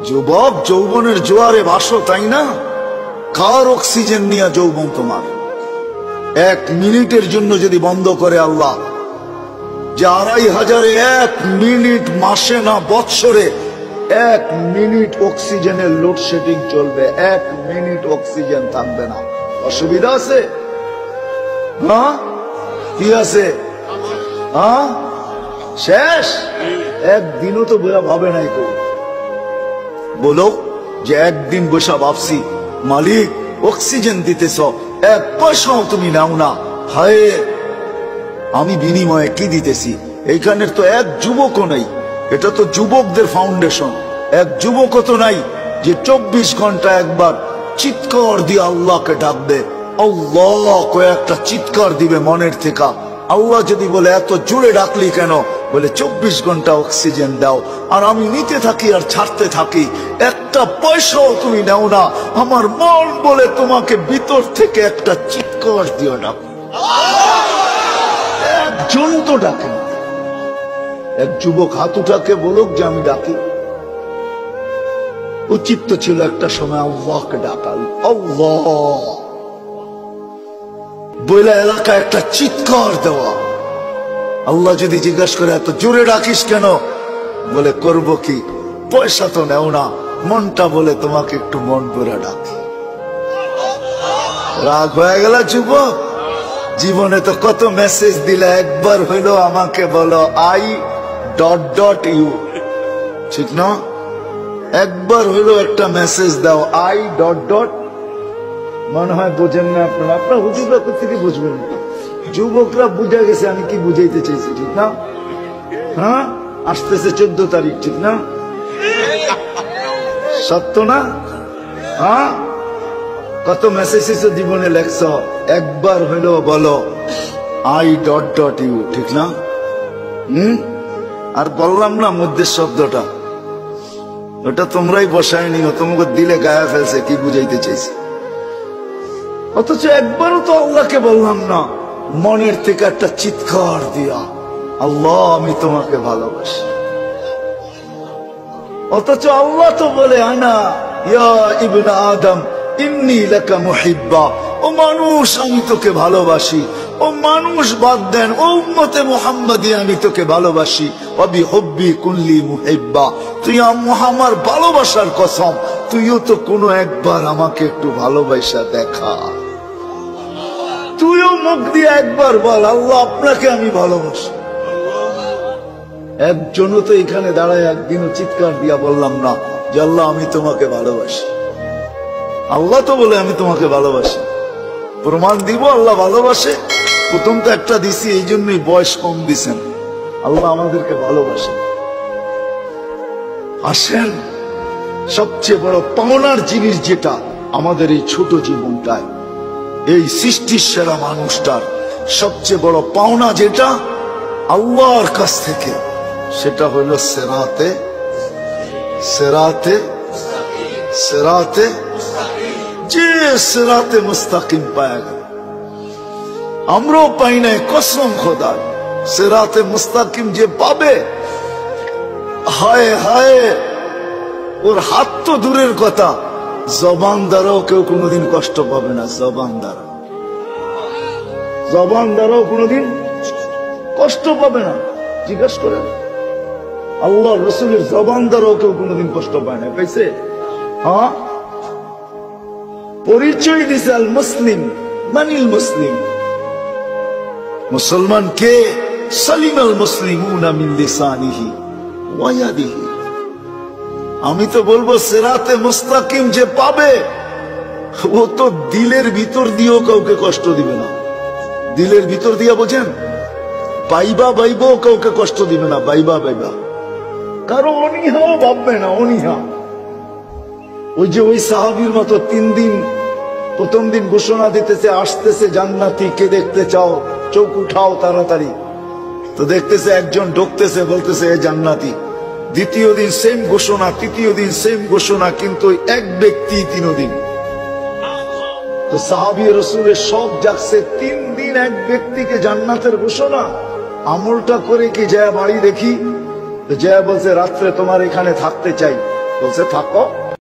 যুবক, যৌবনের জোয়ারে ভাসো, তাই না? কার অক্সিজেন নিয়ে যৌবন তোমার? 1 মিনিটের জন্য যদি বন্ধ করে আল্লাহ, যে 2500-এ 1 মিনিট, মাসে না বৎসরে 1 মিনিট অক্সিজেনের লোডশেডিং চলবে, 1 মিনিট অক্সিজেন থাকবে না, অসুবিধা আছে? হ্যাঁ, কি আছে? হ্যাঁ, শেষ। একদিনও তো ভাবে নাই তো। বলো যে একদিন বসা ভাবছি, মালিক অক্সিজেন দিতেছ, 1 পয়সাও তুমি নাও না, হায় আমি বিনিময়ে কি দিতেছি? এইখানের তো 1 যুবকও নাই। এটা তো যুবকদের ফাউন্ডেশন। 1 যুবকও তো নাই যে 24 ঘন্টা একবার চিৎকার দিয়ে আল্লাহকে ডাকবে। আল্লাহ কয়েকটা চিৎকার দিবে মনের থেকে। আল্লাহ যদি বলে এত জোরে ডাকলি কেন? বলে 24 ঘন্টা অক্সিজেন দাও, আর আমি নিতে থাকি আর ছাড়তে থাকি, 1 পয়সাও তুমি নাও না। আমার মন বলে তোমাকে ভিতর থেকে একটা চিৎকার দিয়ে ডাকো। একজন তো ডাকে না। 1 যুবক হাতুটাকে বলুক যে আমি ডাকি। উচিত তো ছিল একটা সময় আল্লাহকে ডাকাল, আল্লাহ বলে এলাকায় একটা চিৎকার দেওয়া। আল্লাহ যদি জিজ্ঞাসা করে এত জোরে ডাকিস কেন? বলে করব কি, পয়সা তো নেও না, মনটা বলে তোমাকে একটু মন ভরে ডাকি। রাগ হয়ে গেল যুবক? জীবনে তো কত মেসেজ দিলে, একবার হইলো আমাকে বলো I.U, ঠিক না? একবার হইলো একটা মেসেজ দাও I. মনে হয় বোঝেন না আপনারা, আপনার হুজুররা কোথেকে বুঝবেন? যুবকরা বুঝে গেছে আমি কি বুঝাইতে চাইছি, ঠিক না? হ্যাঁ, আসতেছে 14 তারিখ, ঠিক না? সত্য না? হ্যাঁ, কত মেসেজ জীবনে লেখছ, একবার হইলো বলো I.U, ঠিক না? আর বললাম না মধ্যে শব্দটা, ওটা তোমরাই বসায় নিও, তোমাকে দিলে গায়ে ফেলছে কি বুঝাইতে চাইছে। অথচ একবারও তো আল্লাহকে বললাম না মনের থেকে একটা চিৎকার দিয়া, আল্লাহ আমি তোমাকে ভালোবাসি। অথচ আল্লাহ তো বলে আনা ইয়া ইবনে আদম ইন্নী লাকা মুহিব্বা, ও মানুষ আমি তোকে ভালোবাসি। ও মানুষ বাদ দেন, ও উম্মতে মুহাম্মাদি আমি তোকে ভালোবাসি। ওয়াবি হুব্বি কুল্লি মুহিব্বা, তুই আমার ভালোবাসার কসম, তুইও তো কোনো একবার আমাকে একটু ভালোবাসা দেখা। তুইও মুখ দিয়ে একবার বল আল্লাহ আপনাকে আমি ভালোবাসি। একজনও তো এখানে দাঁড়ায় একদিনও চিৎকার দিয়া বললাম না যে আল্লাহ আমি তোমাকে ভালোবাসি। আল্লাহ তো বলে আমি তোমাকে ভালোবাসি। প্রমাণ দিব আল্লাহ ভালোবাসে? প্রথম তো একটা দিছি, এই জন্যই বয়স কম দিছেন। আল্লাহ আমাদেরকে ভালোবাসে। আসেন, সবচেয়ে বড় পাওনার জিনিস যেটা আমাদের এই ছোট জীবনটায়, এই সৃষ্টির সেরা মানুষটার সবচেয়ে বড় পাওনা যেটা আল্লাহর কাছ থেকে, সেটা হইল সেরাতে সেরাতে সেরাতে যে সেরাতে মুস্তাকিম পায়া গেল। আমরাও পাই নাই, কসম খোদার। সেরাতে মুস্তাকিম যে পাবে, হায় হায়, ওর হাত তো দূরের কথা, জবান দ্বারাও কেউ কোনোদিন কষ্ট পাবে না। জবান দ্বারাও কোনোদিন কষ্ট পাবে না। জিজ্ঞাসা করেন, আল্লাহ রসুলের জবান দ্বারাও কেউ কোনোদিন কষ্ট পায় না, পাইছে? হ্যাঁ, পরিচয় দিছে আল মুসলিম, মানিল মুসলিম। মুসলমান কে? সালিম আল মুসলিমুনা মিন লিসানিহি ওয়া ইয়াদিহি। আমি তো বলবো সিরাতে মুস্তাকিম যে পাবে, ও তো দিলের ভিতর দিয়েও কাউকে কষ্ট দিবে না। দিলের ভিতর দিয়া বোঝেন, বাইবা বাইবাও কাউকে কষ্ট দিবে না। বাইবা কারো অনীহাও ভাববে না, অনীহা। ওই যে ওই সাহাবীর মতো 3 দিন, প্রথম দিন ঘোষণা দিতেছে আসতেছে জান্নাতি, কে দেখতে চাও চোখ উঠাও তাড়াতাড়ি। তো দেখতেছে একজন ঢুকতেছে, বলতেছে এ জান্নাতি। দ্বিতীয় দিন সেম ঘোষণা, তৃতীয় দিন সেম ঘোষণা, কিন্তু এক ব্যক্তি 3 দিন। তো সাহাবী রাসূলের সব জাগছে, 3 দিন এক ব্যক্তিকে জান্নাতের ঘোষণা। আমলটা করে কি যায় বাড়ি দেখি? তো যায় বলছে রাত্রে তোমার এখানে থাকতে চাই। বলছে থাকো